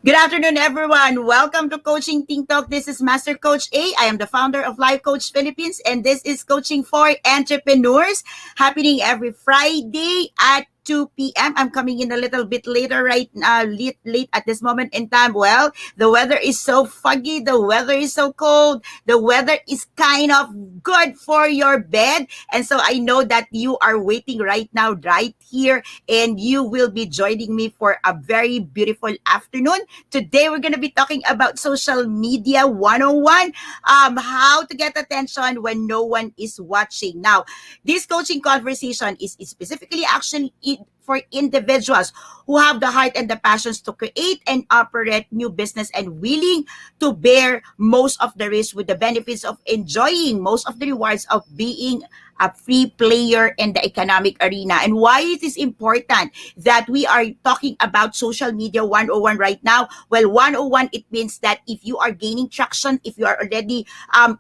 Good afternoon, everyone. Welcome to Coaching Ting Talk. This is Master Coach A. I am the founder of Life Coach Philippines, and this is Coaching for Entrepreneurs, happening every Friday at 2 p.m. I'm coming in a little bit later, right now, late at this moment in time. Well, the weather is so foggy, the weather is so cold, the weather is kind of good for your bed. And so I know that you are waiting right now, right here, and you will be joining me for a very beautiful afternoon. Today, we're going to be talking about social media 101, how to get attention when no one is watching. Now, this coaching conversation is specifically actually for individuals who have the heart and the passions to create and operate new business and willing to bear most of the risk with the benefits of enjoying most of the rewards of being a free player in the economic arena. And why it is important that we are talking about social media 101 right now? Well, 101, it means that if you are gaining traction, if you are already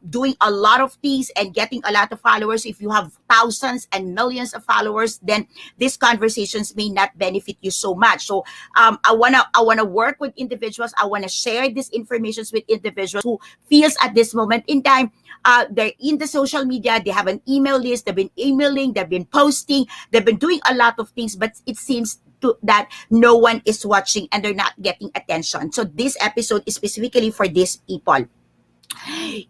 doing a lot of things and getting a lot of followers, if you have thousands and millions of followers, then these conversations may not benefit you so much. So I wanna work with individuals. I wanna share these informations with individuals who feels at this moment in time they're in the social media, they have an email list, they've been emailing, they've been posting, they've been doing a lot of things, but it seems that no one is watching and they're not getting attention. So this episode is specifically for these people.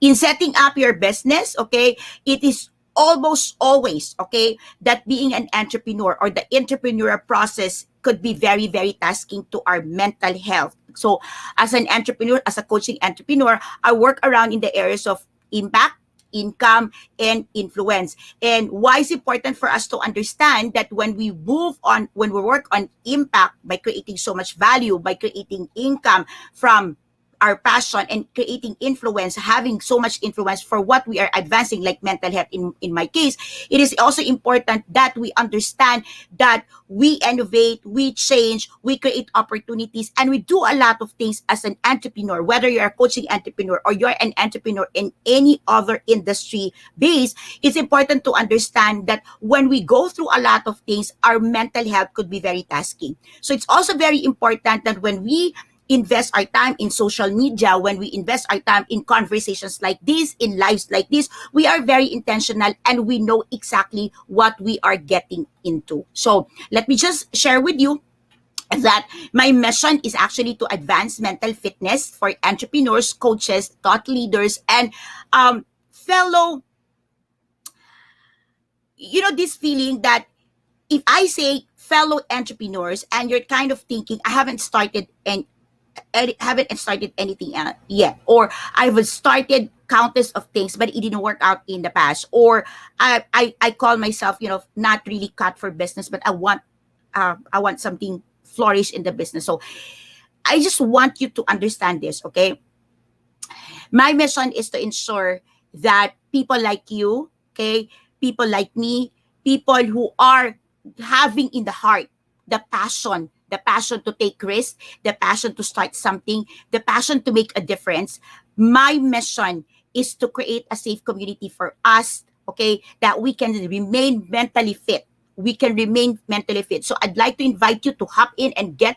In setting up your business, okay, it is almost always, okay, that being an entrepreneur or the entrepreneurial process could be very, very tasking to our mental health. So as an entrepreneur, as a coaching entrepreneur, I work around in the areas of impact, income, and influence. And why is important for us to understand that when we move on, when we work on impact by creating so much value, by creating income from our passion and creating influence, having so much influence for what we are advancing, like mental health in my case, it is also important that we understand that we innovate, we change, we create opportunities, and we do a lot of things as an entrepreneur, whether you're a coaching entrepreneur or you're an entrepreneur in any other industry base. It's important to understand that when we go through a lot of things, our mental health could be very tasking. So it's also very important that when we invest our time in social media, when we invest our time in conversations like this, in lives like this, we are very intentional and we know exactly what we are getting into. So let me just share with you that my mission is actually to advance mental fitness for entrepreneurs, coaches, thought leaders, and fellow, this feeling that if I say fellow entrepreneurs and you're kind of thinking, I haven't started anything yet, or I've started countless of things, but it didn't work out in the past, or I call myself, not really cut for business, but I want something flourish in the business. So I just want you to understand this, okay? My mission is to ensure that people like you, okay, people like me, people who are having in the heart the passion to take risks, the passion to start something, the passion to make a difference. My mission is to create a safe community for us, okay, that we can remain mentally fit. We can remain mentally fit. So I'd like to invite you to hop in and get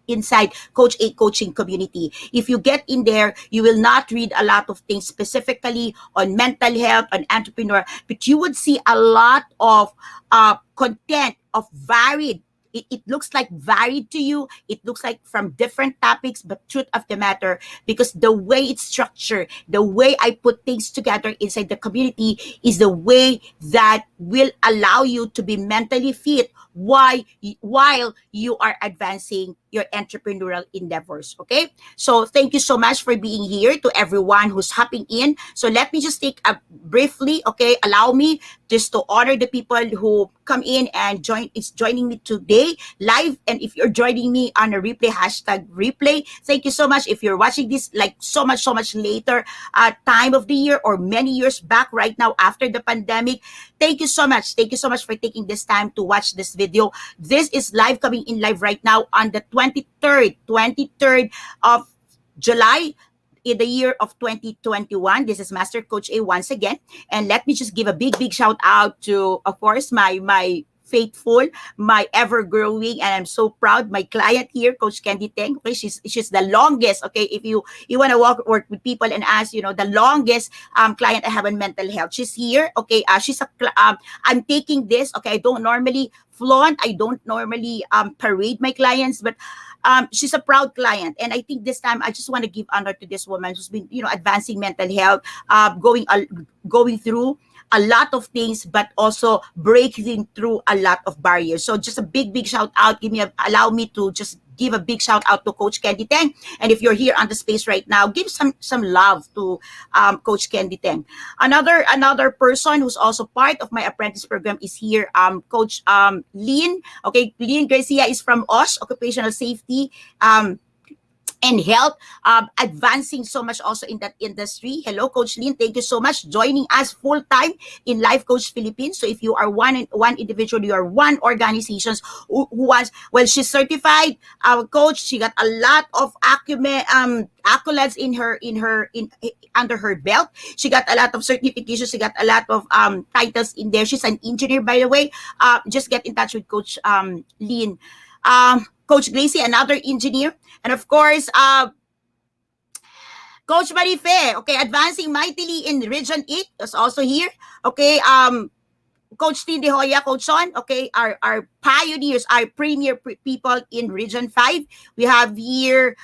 inside Coach A coaching community. If you get in there, you will not read a lot of things specifically on mental health, on entrepreneur, but you would see a lot of content of varied. It looks like varied to you. It looks like from different topics, but truth of the matter, because the way it's structured, the way I put things together inside the community is the way that will allow you to be mentally fit while you are advancing your entrepreneurial endeavors. Okay, so thank you so much for being here, to everyone who's hopping in. So let me just take a briefly, okay, allow me just to honor the people who come in and joining me today live. And if you're joining me on a replay, hashtag replay, thank you so much. If you're watching this like so much later time of the year, or many years back right now after the pandemic, thank you so much. Thank you so much for taking this time to watch this video. This is live, coming in live right now on the 23rd of July in the year of 2021. This is Master Coach A once again. And let me just give a big shout out to, of course, my faithful, my ever growing, and I'm so proud. My client here, Coach Candy Teng, okay, she's the longest. Okay, if you want to work with people and ask, the longest client I have in mental health, she's here. Okay, I'm taking this. Okay, I don't normally flaunt. I don't normally parade my clients, but she's a proud client, and I think this time I just want to give honor to this woman who's been, advancing mental health, going through a lot of things, but also breaking through a lot of barriers. So just a big shout out. Allow me to just give a big shout out to Coach Candy Teng. And if you're here on the space right now, give some love to Coach Candy Teng. Another person who's also part of my apprentice program is here, Coach Lean. Okay, Lean Garcia is from OSH, Occupational Safety. And health, advancing so much also in that industry. Hello, Coach Lynn. Thank you so much joining us full time in Life Coach Philippines. So if you are one individual, you are one organizations who was, well, she's certified coach. She got a lot of accolades under her belt. She got a lot of certifications. She got a lot of titles in there. She's an engineer, by the way. Just get in touch with Coach Lynn. Coach Gracie, another engineer. And of course, Coach Marife, okay, advancing mightily in Region 8, is also here. Okay, Coach T. De Hoya, Coach Son, okay, our pioneers, our premier people in Region 5. We have here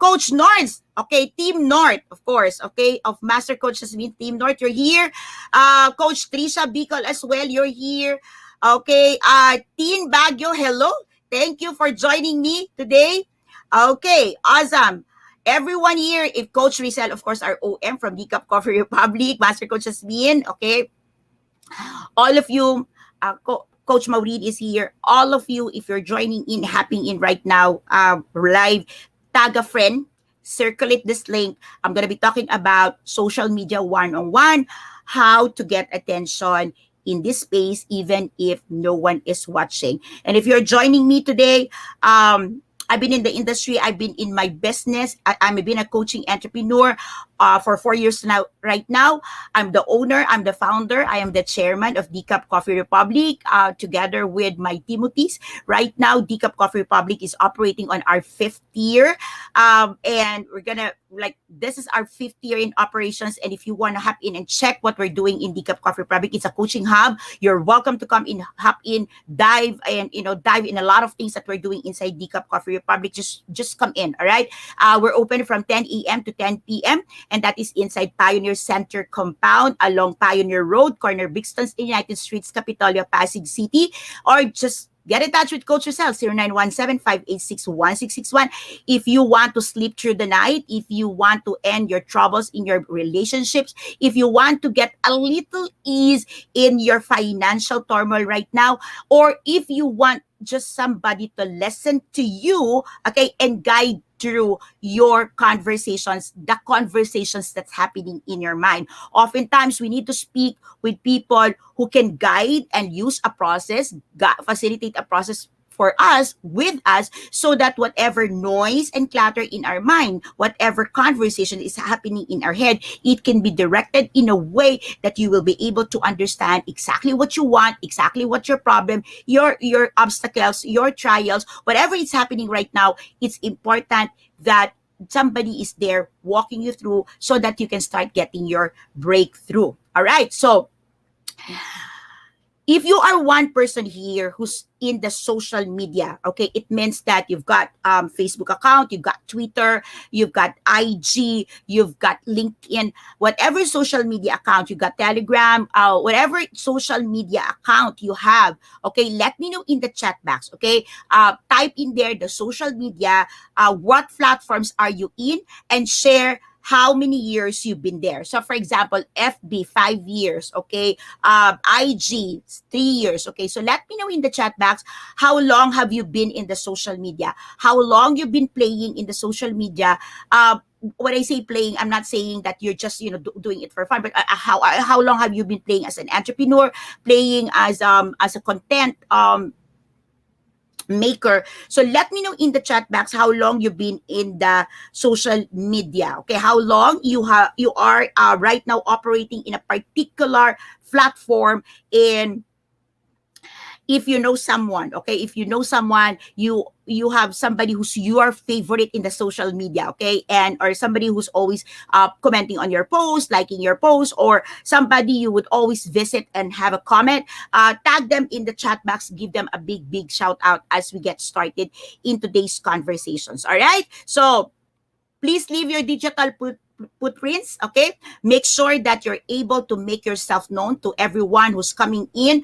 Coach North, okay, Team North, of course, okay, of Master Coach Jasmine, Team North, you're here. Coach Trisha Bicol as well, you're here. Okay, Teen Baguio, hello. Thank you for joining me today. Okay, awesome. Everyone here, if Coach Rizal, of course, our OM from Decaf Coffee Republic, Master Coach Jasmine, okay. All of you, Coach Maureen is here. All of you, if you're joining in, happening in right now, live, tag a friend, circulate this link. I'm going to be talking about social media one-on-one, how to get attention in this space, even if no one is watching. And if you're joining me today, I've been in the industry. I've been in my business. I've been a coaching entrepreneur for 4 years now. Right now, I'm the owner. I'm the founder. I am the chairman of Decaf Coffee Republic, together with my Timothy's. Right now, Decaf Coffee Republic is operating on our 5th year, and we're gonna this is our 5th year in operations. And if you want to hop in and check what we're doing in Decaf Coffee Republic, it's a coaching hub. You're welcome to come in, hop in, dive in a lot of things that we're doing inside Decaf Coffee Republic. Just come in, all right? We're open from 10 a.m. to 10 p.m. and that is inside Pioneer Center compound along Pioneer Road, corner Brixton, United Streets, Capitolio, Pasig City, or just get in touch with Coach Rizal, 0917-586-1661. If you want to sleep through the night, if you want to end your troubles in your relationships, if you want to get a little ease in your financial turmoil right now, or if you want just somebody to listen to you, okay, and guide through your conversations, the conversations that's happening in your mind. Oftentimes, we need to speak with people who can guide and use a process, facilitate a process for us, with us, so that whatever noise and clutter in our mind, whatever conversation is happening in our head, it can be directed in a way that you will be able to understand exactly what you want, exactly what your problem, your obstacles, your trials, whatever is happening right now. It's important that somebody is there walking you through so that you can start getting your breakthrough. All right. So if you are one person here who's in the social media, okay, it means that you've got Facebook account, you've got Twitter, you've got IG, you've got LinkedIn, whatever social media account, you've got Telegram, whatever social media account you have, okay, let me know in the chat box, okay? Type in there the social media, what platforms are you in, and share how many years you've been there. So for example, FB, 5 years, okay? IG, 3 years, okay? So let me know in the chat box, how long have you been in the social media? How long you've been playing in the social media? When I say playing, I'm not saying that you're just, doing it for fun, but how long have you been playing as an entrepreneur, playing as a content maker? So let me know in the chat box how long you've been in the social media, okay? How long you are right now operating in a particular platform in if you know someone, okay, if you know someone, you have somebody who's your favorite in the social media, okay, and or somebody who's always commenting on your post, liking your post, or somebody you would always visit and have a comment, tag them in the chat box, give them a big shout out as we get started in today's conversations. All right, so please leave your digital footprints, okay? Make sure that you're able to make yourself known to everyone who's coming in.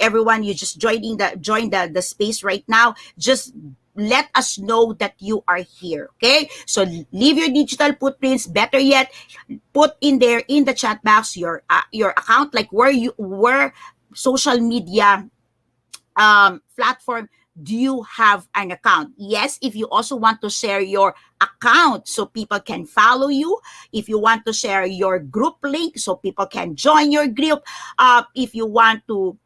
Everyone, you just join the space right now. Just let us know that you are here, okay? So leave your digital footprints. Better yet, put in there in the chat box your account, like where social media platform do you have an account. Yes, if you also want to share your account so people can follow you, if you want to share your group link so people can join your group, if you want to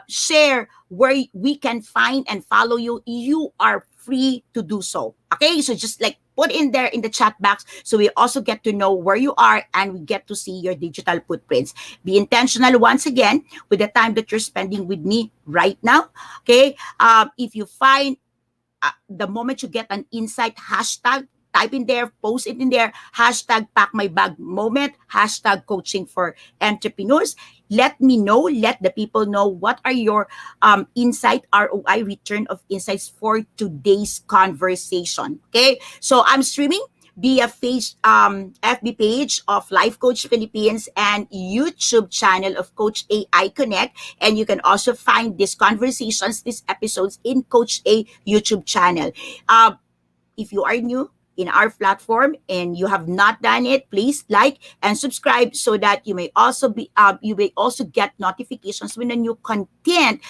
share where we can find and follow you, you are free to do so. Okay, so just like put in there in the chat box so we also get to know where you are and we get to see your digital footprints. Be intentional once again with the time that you're spending with me right now. Okay, if you find the moment you get an insight, hashtag, type in there, post it in there, hashtag pack my bag moment, hashtag coaching for entrepreneurs. Let me know, let the people know what are your insight, ROI, return of insights for today's conversation. Okay, so I'm streaming via FB page of Life Coach Philippines and YouTube channel of Coach AI Connect. And you can also find these conversations, these episodes in Coach A YouTube channel. If you are new in our platform and you have not done it, please like and subscribe so that you may also get notifications when a new content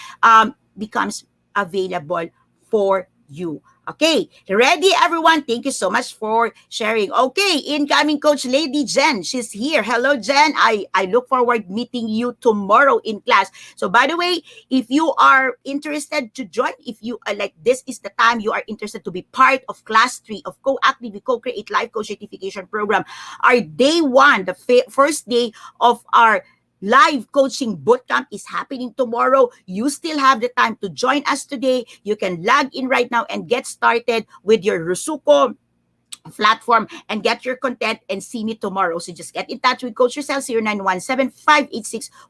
becomes available for you. Okay, ready everyone? Thank you so much for sharing. Okay, incoming coach Lady Jen, she's here. Hello Jen, I look forward meeting you tomorrow in class. So by the way, if you are interested to join, if you like, this is the time you are interested to be part of class 3 of Co-Active, we Co-Create Life Coach Certification Program. Our day 1, the first day of our live coaching bootcamp is happening tomorrow. You still have the time to join us today. You can log in right now and get started with your Rusuko platform and get your content and see me tomorrow. So just get in touch with Coach Rosel,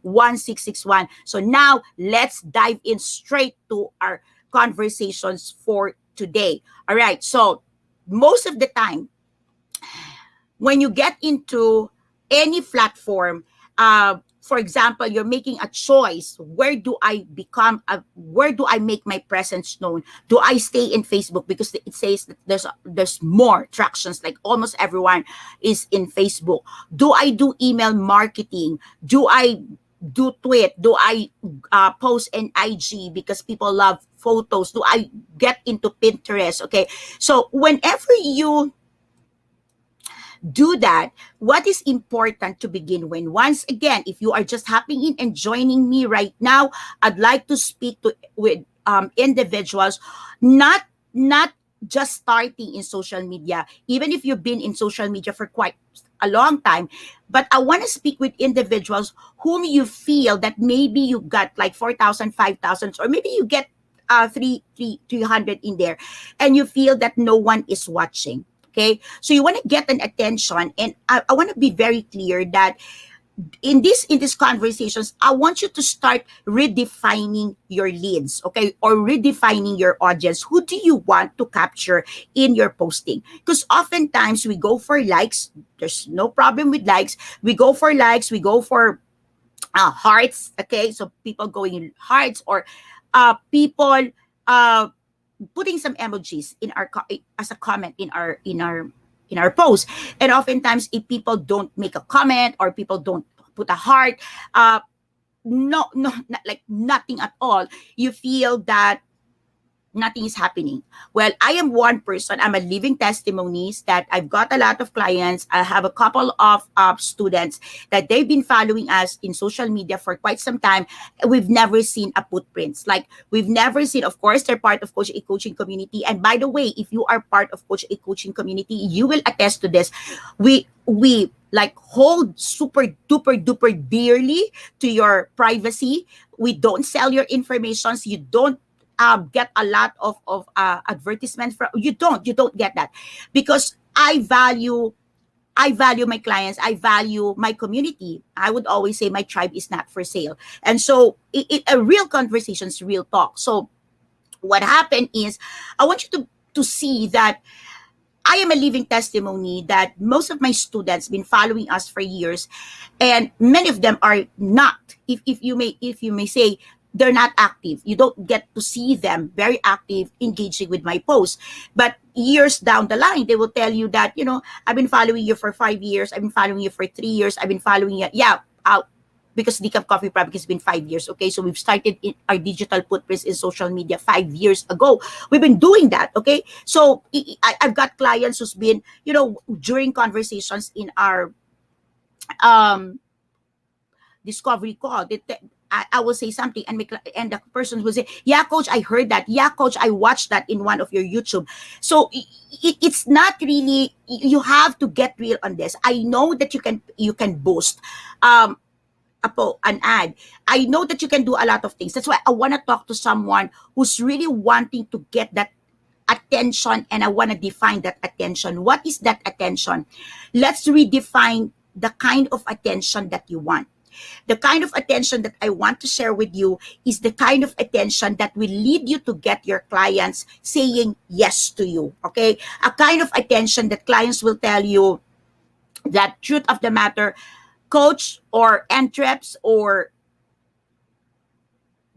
0917-586-1661. So now let's dive in straight to our conversations for today. All right. So most of the time, when you get into any platform, for example, you're making a choice. Where do I make my presence known? Do I stay in Facebook because it says that there's more tractions, like almost everyone is in Facebook? Do I do email marketing? Do I do tweet? Do I post in IG because people love photos? Do I get into Pinterest? Okay, so whenever you do that, what is important to begin with? Once again, if you are just hopping in and joining me right now, I'd like to speak with individuals, not just starting in social media, even if you've been in social media for quite a long time, but I want to speak with individuals whom you feel that maybe you got like 4,000, 5,000, or maybe you get 300 in there, and you feel that no one is watching. Okay, so you want to get an attention, and I want to be very clear that in these conversations, I want you to start redefining your leads, okay, or redefining your audience. Who do you want to capture in your posting? Because oftentimes we go for likes. There's no problem with likes. We go for likes. We go for hearts. Okay, so people going in hearts, or people putting some emojis in our as a comment in our post. And oftentimes if people don't make a comment or people don't put a heart, not like nothing at all, you feel that nothing is happening. Well, I am one person. I'm a living testimonies that I've got a lot of clients. I have a couple of students that they've been following us in social media for quite some time. We've never seen a footprints. Like we've never seen, of course, they're part of Coach A coaching community. And by the way, if you are part of Coach A coaching community, you will attest to this. We like hold super duper duper dearly to your privacy. We don't sell your informations. You don't get a lot of advertisements from you don't get that because I value my clients. I value my community. I would always say my tribe is not for sale. And so a real conversations, real talk. So what happened is I want you to see that I am a living testimony that most of my students been following us for years, and many of them are not. If you may say they're not active, you don't get to see them very active, engaging with my posts. But years down the line, they will tell you that I've been following you for 5 years, I've been following you for 3 years, I've been following you. Yeah, because Decaf Coffee Fabric has been 5 years. Okay, so we've started our digital footprints in social media 5 years ago. We've been doing that. Okay, so I've got clients who's been, during conversations in our discovery call. I will say something, and and the person will say, "Yeah, coach, I heard that. Yeah, coach, I watched that in one of your YouTube." So it's not really. You have to get real on this. I know that you can boost. An ad. I know that you can do a lot of things. That's why I want to talk to someone who's really wanting to get that attention, and I want to define that attention. What is that attention? Let's redefine the kind of attention that you want. The kind of attention that I want to share with you is the kind of attention that will lead you to get your clients saying yes to you. Okay? A kind of attention that clients will tell you that truth of the matter, coach or entreps or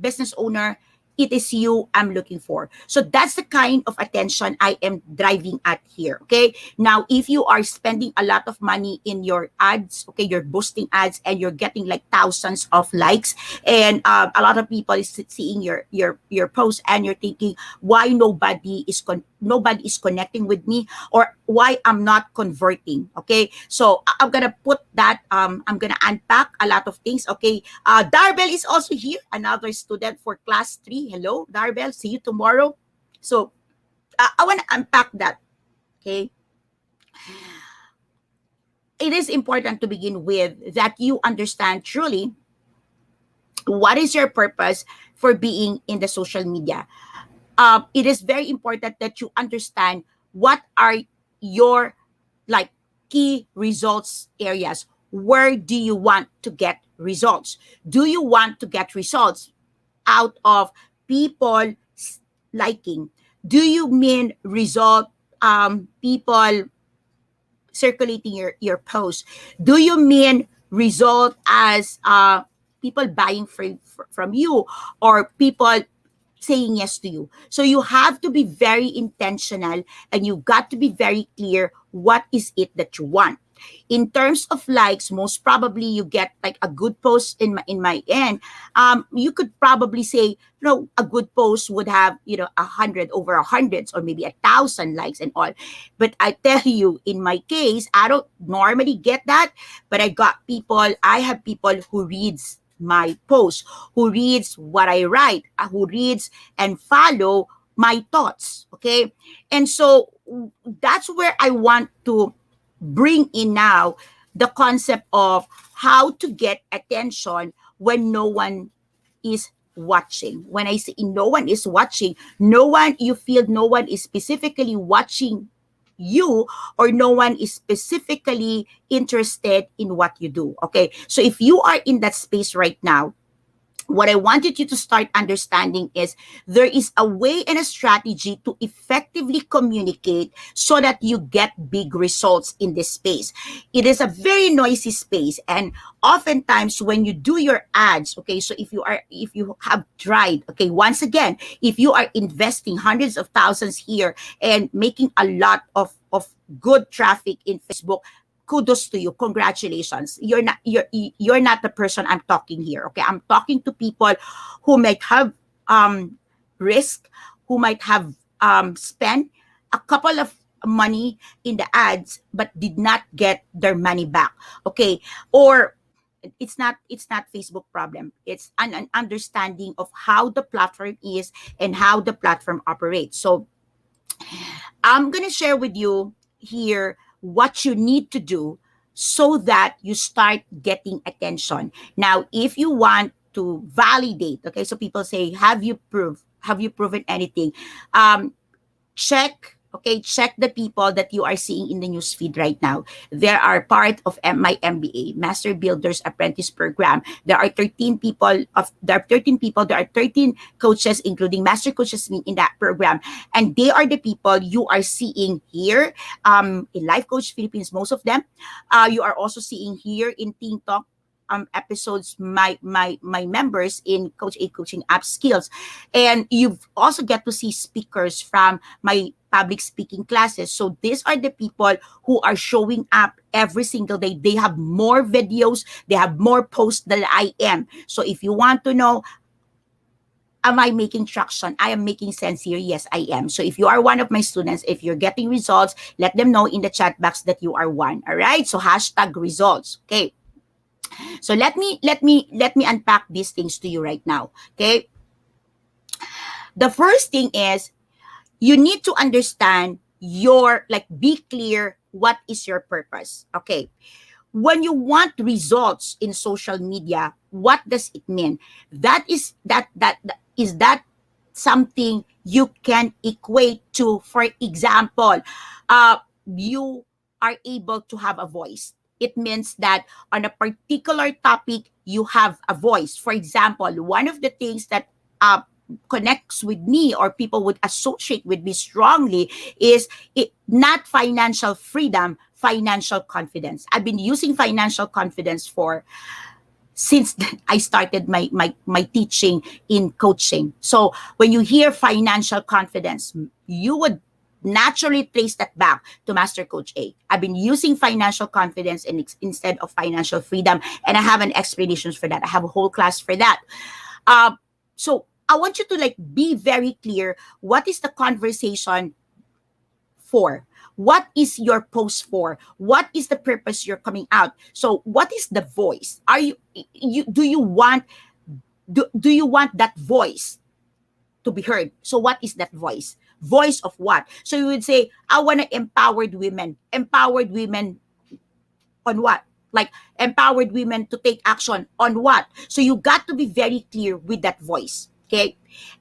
business owner, it is you I'm looking for. So that's the kind of attention I am driving at here. Okay. Now, if you are spending a lot of money in your ads, okay, you're boosting ads and you're getting like thousands of likes, and a lot of people is seeing your post, and you're thinking why nobody is connecting with me, or why I'm not converting. Okay. So I'm gonna put that. I'm gonna unpack a lot of things. Okay. Darbel is also here, another student for class 3. Hello, Darbel. See you tomorrow. So I want to unpack that. Okay. It is important to begin with that you understand truly what is your purpose for being in the social media. It is very important that you understand what are your like key results areas. Where do you want to get results? Do you want to get results out of people liking? Do you mean result people circulating your post? Do you mean result as people buying from you, or people saying yes to you? So you have to be very intentional, and you got to be very clear what is it that you want. In terms of likes, most probably you get like a good post in my end. You could probably say, a good post would have 100 over 100s, or maybe 1,000 likes and all. But I tell you, in my case, I don't normally get that, but I have people who reads my post, who reads what I write, who reads and follow my thoughts. Okay. And so that's where I want to bring in now the concept of how to get attention when no one is watching. When I say no one is watching, you feel no one is specifically watching you, or no one is specifically interested in what you do. Okay. So if you are in that space right now, what I wanted you to start understanding is there is a way and a strategy to effectively communicate so that you get big results in this space. It is a very noisy space, and oftentimes when you do your ads, okay, so if you have tried, okay, once again, if you are investing hundreds of thousands here and making a lot of good traffic in Facebook, kudos to you. Congratulations. You're not the person I'm talking here. Okay. I'm talking to people who might have risk, who might have spent a couple of money in the ads but did not get their money back. Okay, or it's not Facebook problem. It's an understanding of how the platform is and how the platform operates. So I'm gonna share with you here what you need to do so that you start getting attention. Now, if you want to validate, okay, so people say, have you proven anything? Check the people that you are seeing in the news feed right now. They are part of my MBA, Master Builders Apprentice Program. There are 13 people, there are 13 coaches, including Master Coaches Me in that program. And they are the people you are seeing here in Life Coach Philippines, most of them. You are also seeing here in Teen Talk episodes, my members in Coach A Coaching App Skills. And you've also get to see speakers from my public speaking classes. So these are the people who are showing up every single day. They have more videos, they have more posts than I am. So if you want to know, am I making traction? I am making sense here. Yes, I am. So if you are one of my students, if you're getting results, let them know in the chat box that you are one. All right. So hashtag results. Okay. So let me unpack these things to you right now. Okay. The first thing is you need to understand be clear what is your purpose. Okay. When you want results in social media, what does it mean? Is that something you can equate to? For example, you are able to have a voice. It means that on a particular topic, you have a voice. For example, one of the things that connects with me or people would associate with me strongly is not financial freedom, financial confidence. I've been using financial confidence since I started my teaching in coaching. So when you hear financial confidence, you would naturally trace that back to Master Coach A. I've been using financial confidence instead of financial freedom, and I have an explanation for that. I have a whole class for that. So I want you to be very clear. What is the conversation for? What is your post for? What is the purpose you're coming out? So what is the voice? Do you want that voice to be heard? So what is that voice? Voice of what? So you would say, I want to empowered women. Empowered women on what? Like empowered women to take action on what? So you got to be very clear with that voice. Okay.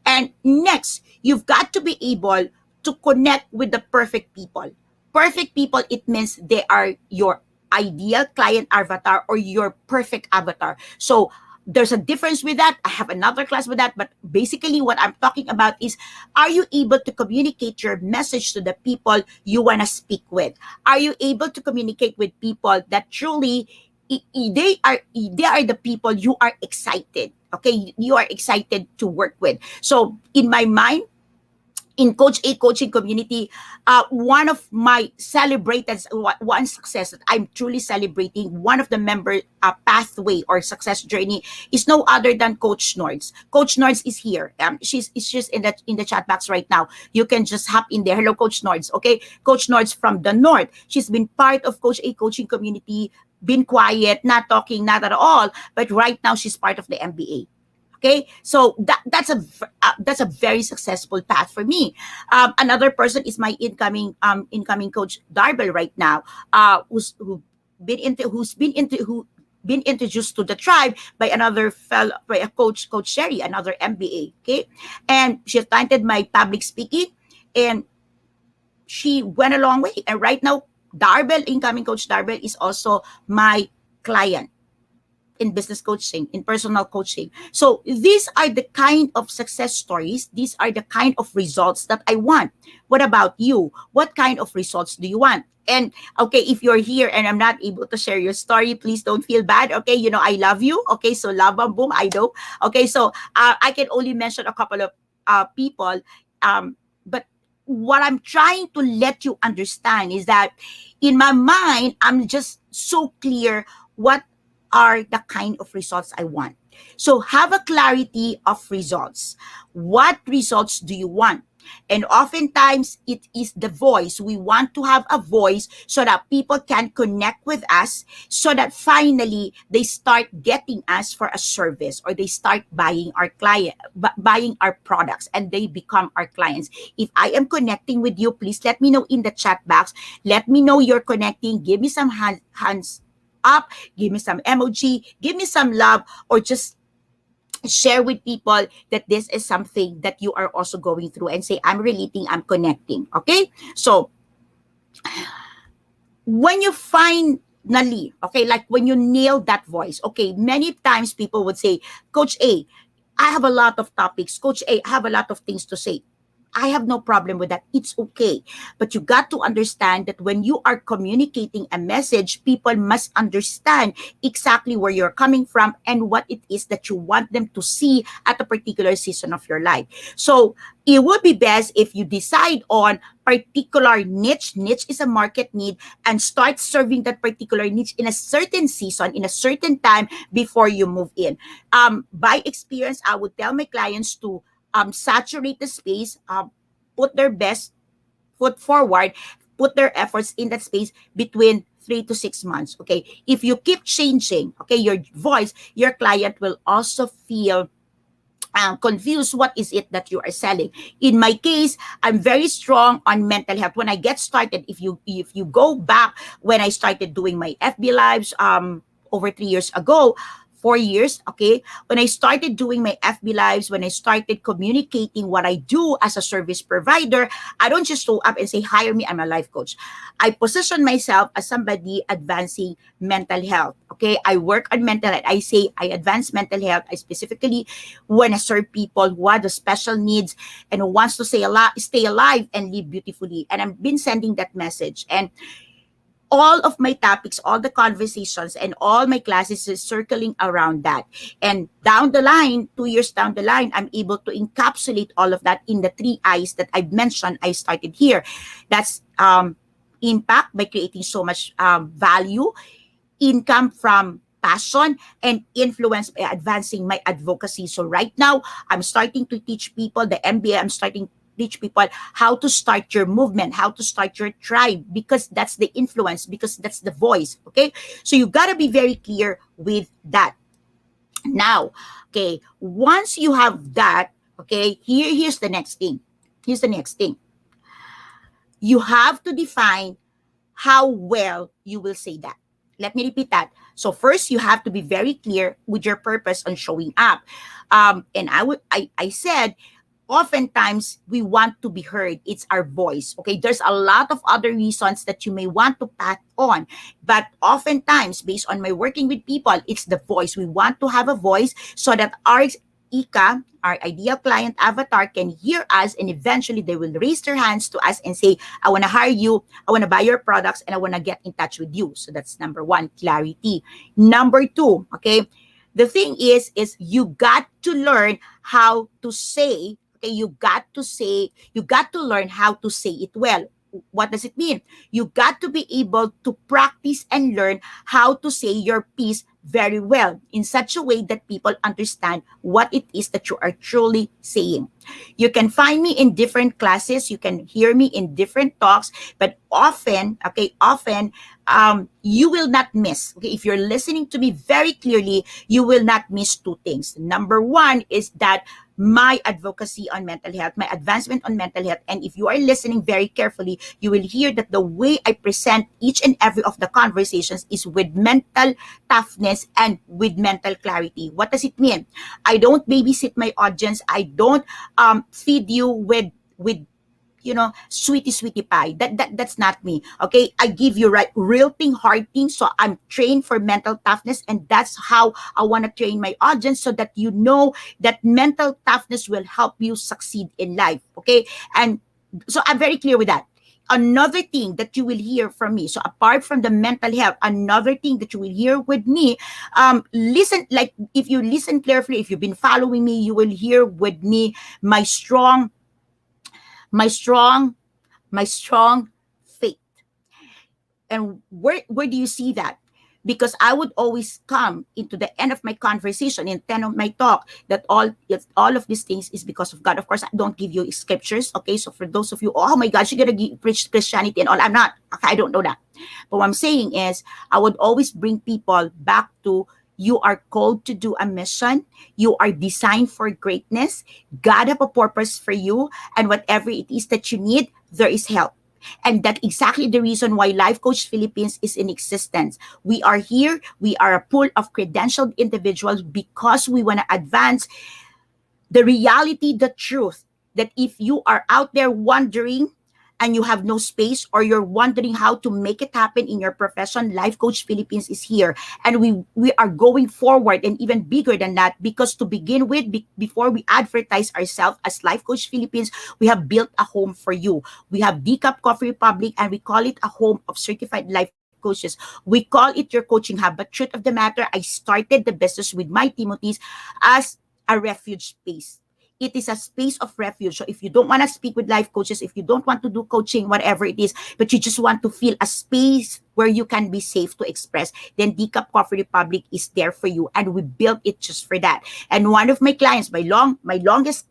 And next, you've got to be able to connect with the perfect people. Perfect people, it means they are your ideal client avatar or your perfect avatar. So there's a difference with that. I have another class with that. But basically what I'm talking about is, are you able to communicate your message to the people you want to speak with? Are you able to communicate with people that truly they are the people you are excited? Okay, you are excited to work with. So in my mind, in Coach A coaching community, one of my one success that I'm truly celebrating, one of the member pathway or success journey is no other than Coach Nords. Coach Nords is here. She's just in the chat box right now. You can just hop in there. Hello, Coach Nords. Okay, Coach Nords from the North. She's been part of Coach A coaching community, been quiet, not talking, not at all. But right now, she's part of the MBA. Okay, so that's a very successful path for me. Another person is my incoming coach Darbel right now, who's been introduced to the tribe by a coach Sherry, another MBA. Okay, and she attended my public speaking, and she went a long way. And right now, incoming coach Darbel is also my client in business coaching, in personal coaching. So these are the kind of success stories. These are the kind of results that I want. What about you? What kind of results do you want? And okay, if you're here and I'm not able to share your story, please don't feel bad. Okay, I love you. Okay, so love and boom, I know. Okay, so I can only mention a couple of people. But what I'm trying to let you understand is that in my mind, I'm just so clear what are the kind of results I want. So have a clarity of results. What results do you want? And oftentimes, it is the voice. We want to have a voice so that people can connect with us, so that finally they start getting us for a service, or they start buying buying our products, and they become our clients. If I am connecting with you, please let me know in the chat box. Let me know you're connecting. Give me some hands up, give me some emoji, give me some love, or just share with people that this is something that you are also going through, and say, I'm relating, I'm connecting. Okay? So, when you finally, okay, like when you nail that voice, okay, many times people would say, Coach A, I have a lot of topics. Coach A, I have a lot of things to say. I have no problem with that. It's okay. But you got to understand that when you are communicating a message, people must understand exactly where you're coming from and what it is that you want them to see at a particular season of your life. So it would be best if you decide on particular niche. Niche is a market need, and start serving that particular niche in a certain season, in a certain time before you move in. By experience, I would tell my clients to saturate the space, put their best foot forward, put their efforts in that space between 3 to 6 months. Okay. If you keep changing, okay, your voice, your client will also feel confused. What is it that you are selling? In my case, I'm very strong on mental health. When I get started, if you go back when I started doing my FB lives over 3 years ago, 4 years, okay, when I started doing my FB lives, when I started communicating what I do as a service provider, I don't just show up and say, hire me, I'm a life coach. I position myself as somebody advancing mental health. Okay, I work on mental health. I say I advance mental health. I specifically want to serve people who have the special needs and who wants to stay alive and live beautifully. And I've been sending that message. And all of my topics, all the conversations, and all my classes is circling around that. And down the line, 2 years down the line, I'm able to encapsulate all of that in the 3 I's that I've mentioned. I started here. That's impact by creating so much value, income from passion, and influence by advancing my advocacy. So right now, I'm starting to teach people the MBA. I'm starting to teach people how to start your movement, how to start your tribe, because that's the influence, because that's the voice. Okay. So you got to be very clear with that. Now, okay, once you have that, okay, here's the next thing. Here's the next thing. You have to define how well you will say that. Let me repeat that. So first, you have to be very clear with your purpose on showing up. And I said, oftentimes we want to be heard. It's our voice. Okay, there's a lot of other reasons that you may want to pass on, but oftentimes, based on my working with people, it's the voice. We want to have a voice so that our ICA, our ideal client avatar, can hear us, and eventually they will raise their hands to us and say, I want to hire you, I want to buy your products, and I want to get in touch with you. So that's number one, clarity. Number two, okay, the thing is you got to learn how to say, okay, you got to learn how to say it well. What does it mean? You got to be able to practice and learn how to say your piece very well in such a way that people understand what it is that you are truly saying. You can find me in different classes. You can hear me in different talks, but often, you will not miss. Okay, if you're listening to me very clearly, you will not miss two things. Number one is that my advocacy on mental health, my advancement on mental health. And if you are listening very carefully, you will hear that the way I present each and every of the conversations is with mental toughness and with mental clarity. What does it mean? I don't babysit my audience. I don't feed you with sweetie pie. That's not me. Okay, I give you real thing, hard thing. So I'm trained for mental toughness, and that's how I want to train my audience, so that you know that mental toughness will help you succeed in life. Okay, and so I'm very clear with that. Another thing that you will hear from me, so apart from the mental health, another thing that you will hear with me, listen, like if you listen carefully, if you've been following me, you will hear with me my strong my strong my strong faith. And where do you see that? because I would always come into the end of my conversation, in the end of my talk, that all of these things is because of God. Of course, I don't give you scriptures. Okay, so for those of you, oh my gosh, you're gonna preach Christianity and all. I'm not. Okay, I don't know that. But what I'm saying is, I would always bring people back to, you are called to do a mission. You are designed for greatness. God have a purpose for you, and whatever it is that you need, there is help. And that's exactly the reason why Life Coach Philippines is in existence. We are here. We are a pool of credentialed individuals because we want to advance the reality, the truth, that if you are out there wondering and you have no space, or you're wondering how to make it happen in your profession, Life Coach Philippines is here. And we are going forward and even bigger than that, because to begin with, before we advertise ourselves as Life Coach Philippines, we have built a home for you. We have Decaf Coffee Republic, and we call it a home of certified life coaches. We call it your coaching hub. But truth of the matter, I started the business with my Timothy's as a refuge space. It is a space of refuge. So if you don't want to speak with life coaches, if you don't want to do coaching, whatever it is, but you just want to feel a space where you can be safe to express, then Decaf Coffee Republic is there for you. And we built it just for that. And one of my clients, my longest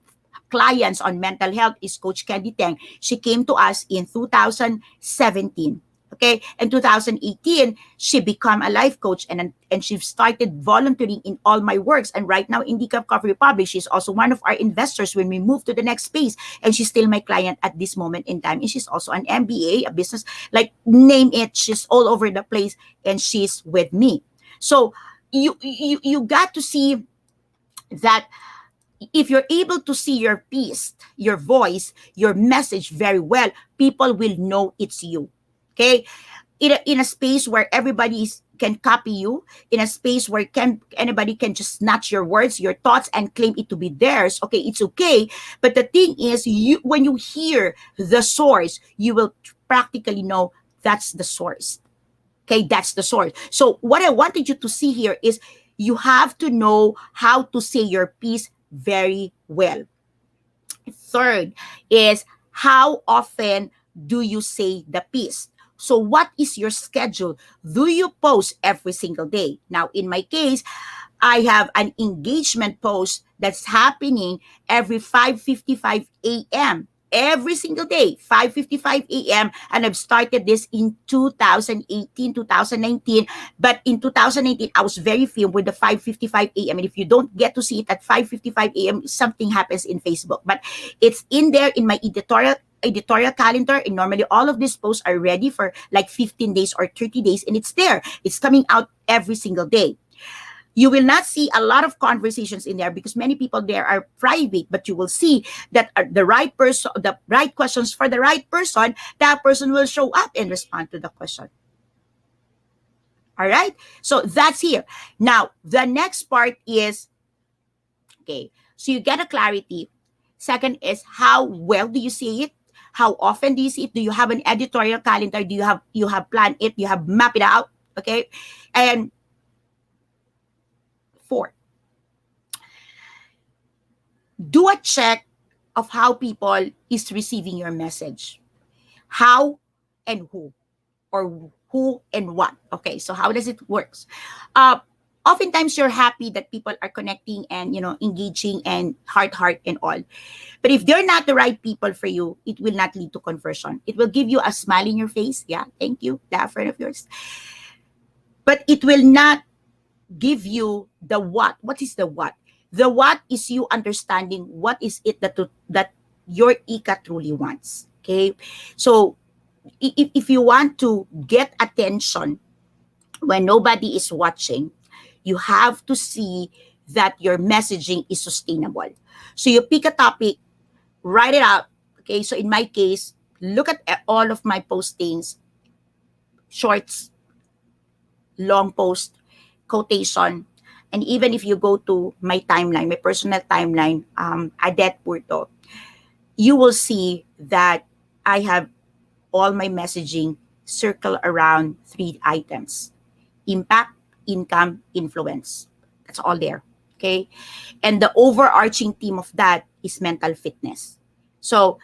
clients on mental health is Coach Candy Teng. She came to us in 2017. Okay, in 2018, she became a life coach, and she started volunteering in all my works. And right now in Decaf Coffee Republic, she's also one of our investors when we move to the next space. And she's still my client at this moment in time. And she's also an MBA, a business, like name it. She's all over the place, and she's with me. So you got to see that if you're able to see your piece, your voice, your message very well, people will know it's you. Okay, in a space where can copy you, in a space where anybody can just snatch your words, your thoughts, and claim it to be theirs. Okay, it's okay. But the thing is, when you hear the source, you will practically know that's the source. Okay, that's the source. So what I wanted you to see here is, you have to know how to say your piece very well. Third is, how often do you say the piece? So what is your schedule? Do you post every single day? Now, in my case, I have an engagement post that's happening every 5:55 a.m. every single day, 5:55 a.m. And I've started this in 2018, 2019. But in 2019, I was very firm with the 5:55 a.m. And if you don't get to see it at 5:55 a.m., something happens in Facebook. But it's in there in my editorial calendar, and normally all of these posts are ready for like 15 days or 30 days, and it's there. It's coming out every single day. You will not see a lot of conversations in there because many people there are private, but you will see that the right person, the right questions for the right person, that person will show up and respond to the question. All right, so that's here. Now the next part is, okay, so you get a clarity. Second is, how well do you see it? How often do you see it? Do you have an editorial calendar? Do you have planned it? You have mapped it out? Okay. And four, do a check of how people is receiving your message. How and who, or who and what. Okay, so how does it works? Oftentimes you're happy that people are connecting and engaging and heart and all. But if they're not the right people for you, it will not lead to conversion. It will give you a smile in your face. Yeah, thank you, that friend of yours. But it will not give you the what. What is the what? The what is you understanding what is it that your Ika truly wants. Okay, so if you want to get attention when nobody is watching, you have to see that your messaging is sustainable. So you pick a topic, write it out. Okay, so in my case, look at all of my postings, shorts, long post, quotation, and even if you go to my timeline, my personal timeline, Adet Purto, you will see that I have all my messaging circle around 3 items: impact, income, influence. That's all there. Okay. And the overarching theme of that is mental fitness. So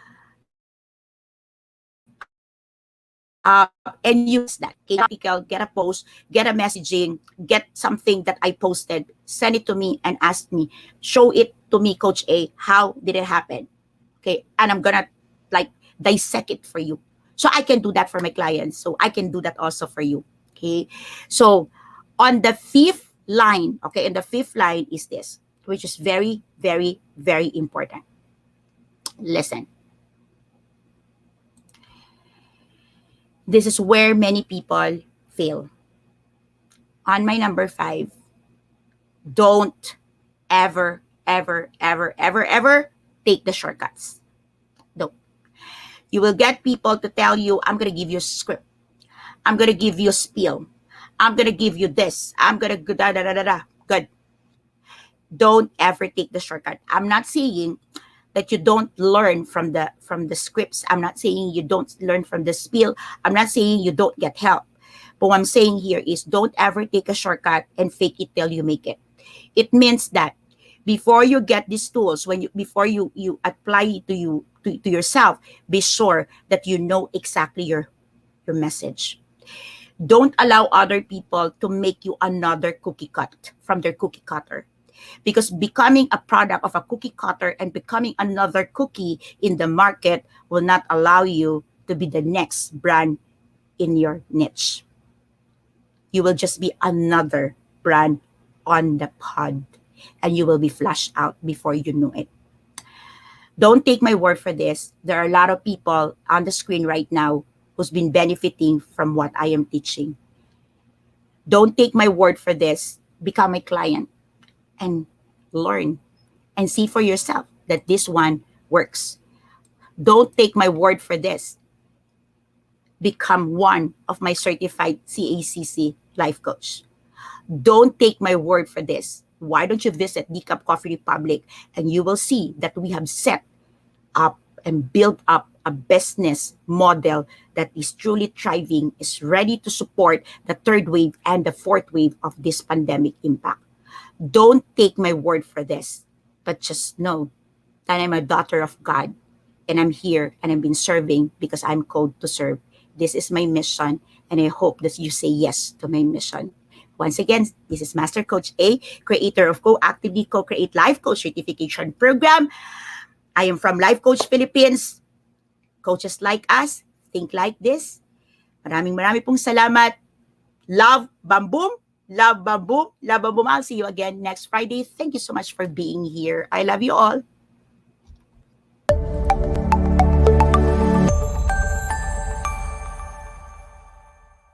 And you can that. Get an article, get a post, get a messaging, get something that I posted, send it to me and ask me, show it to me, Coach A, how did it happen? Okay, and I'm gonna like dissect it for you. So I can do that for my clients. So I can do that also for you. Okay, so on the fifth line, okay, and the fifth line is this, which is very, very, very important. Listen, this is where many people fail. On my number five, don't ever, ever, ever, ever, ever take the shortcuts. Don't. You will get people to tell you, I'm going to give you a script. I'm going to give you a spiel. I'm going to give you this. I'm going to da da da da da. Good. Don't ever take the shortcut. I'm not saying that you don't learn from the scripts. I'm not saying you don't learn from the spiel. I'm not saying you don't get help. But what I'm saying here is don't ever take a shortcut and fake it till you make it. It means that before you get these tools, before you apply it to yourself, be sure that you know exactly your message. Don't allow other people to make you another cookie cut from their cookie cutter. Because becoming a product of a cookie cutter and becoming another cookie in the market will not allow you to be the next brand in your niche. You will just be another brand on the pod and you will be flushed out before you know it. Don't take my word for this. There are a lot of people on the screen right now who's been benefiting from what I am teaching. Don't take my word for this. Become a client and learn and see for yourself that this one works. Don't take my word for this. Become one of my certified CACC life coach. Don't take my word for this. Why don't you visit Decaf Coffee Republic and you will see that we have set up and built up a business model that is truly thriving, is ready to support the third wave and the fourth wave of this pandemic impact. Don't take my word for this, but just know that I'm a daughter of God and I'm here and I've been serving because I'm called to serve. This is my mission and I hope that you say yes to my mission. Once again, this is Master Coach A, creator of Co-Actively Co-Create Life Coach Certification Program. I am from Life Coach Philippines. Coaches like us, think like this. Maraming pong salamat. Love, bam-boom. Love, bam-boom. Love, bam-boom. I'll see you again next Friday. Thank you so much for being here. I love you all.